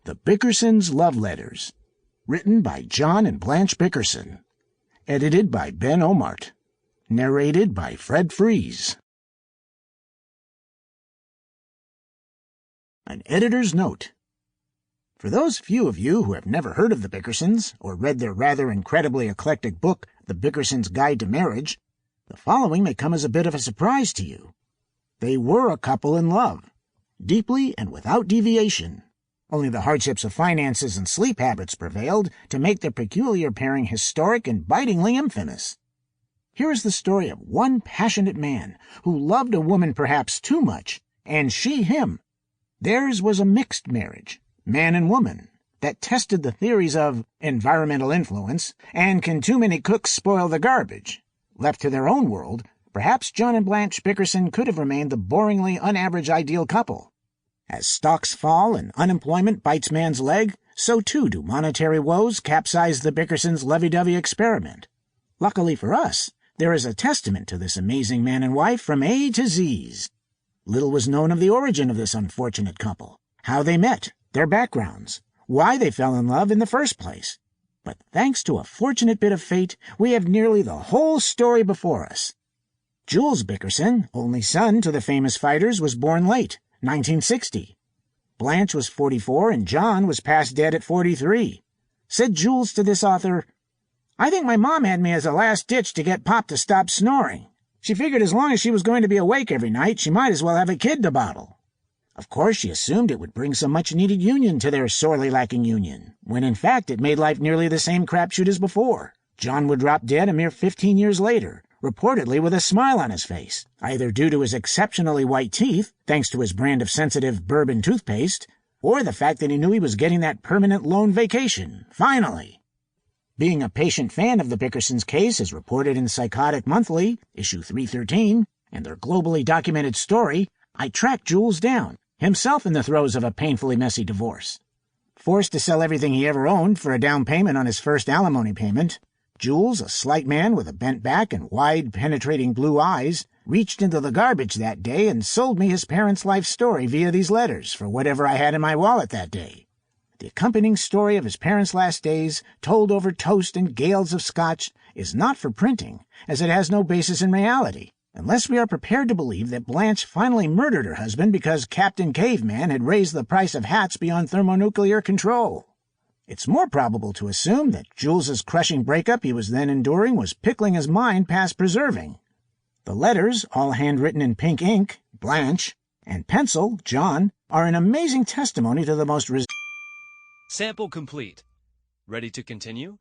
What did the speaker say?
The Bickersons' Love Letters, written by John and Blanche Bickerson, edited by Ben Ohmart, narrated by Fred Fries. An editor's note. For those few of you who have never heard of the Bickersons, or read their rather incredibly eclectic book, The Bickersons' Guide to Marriage, the following may come as a bit of a surprise to you. They were a couple in love, deeply and without deviation. Only the hardships of finances and sleep habits prevailed to make their peculiar pairing historic and bitingly infamous. Here is the story of one passionate man who loved a woman perhaps too much, and she him. Theirs was a mixed marriage, man and woman, that tested the theories of environmental influence and can too many cooks spoil the garbage. Left to their own world, perhaps John and Blanche Bickerson could have remained the boringly unaverage ideal couple. As stocks fall and unemployment bites man's leg, so too do monetary woes capsize the Bickersons' lovey-dovey experiment. Luckily for us, there is a testament to this amazing man and wife from A to Z's. Little was known of the origin of this unfortunate couple, how they met, their backgrounds, why they fell in love in the first place. But thanks to a fortunate bit of fate, we have nearly the whole story before us. Jules Bickerson, only son to the famous fighters, was born late, 1960. Blanche was 44 and John was past dead at 43. Said Jules to this author, "I think my mom had me as a last ditch to get Pop to stop snoring. She figured as long as she was going to be awake every night, she might as well have a kid to bottle." Of course, she assumed it would bring some much-needed union to their sorely lacking union, when in fact it made life nearly the same crapshoot as before. John would drop dead a mere 15 years later, reportedly with a smile on his face, either due to his exceptionally white teeth, thanks to his brand of sensitive bourbon toothpaste, or the fact that he knew he was getting that permanent lone vacation, finally. Being a patient fan of the Bickersons' case as reported in Psychotic Monthly, issue 313, and their globally documented story, I tracked Jules down, himself in the throes of a painfully messy divorce. Forced to sell everything he ever owned for a down payment on his first alimony payment, Jules, a slight man with a bent back and wide, penetrating blue eyes, reached into the garbage that day and sold me his parents' life story via these letters for whatever I had in my wallet that day. The accompanying story of his parents' last days, told over toast and gales of scotch, is not for printing, as it has no basis in reality, unless we are prepared to believe that Blanche finally murdered her husband because Captain Caveman had raised the price of hats beyond thermonuclear control. It's more probable to assume that Jules's crushing breakup he was then enduring was pickling his mind past preserving. The letters, all handwritten in pink ink, Blanche, and pencil, John, are an amazing testimony to the most Sample complete. Ready to continue?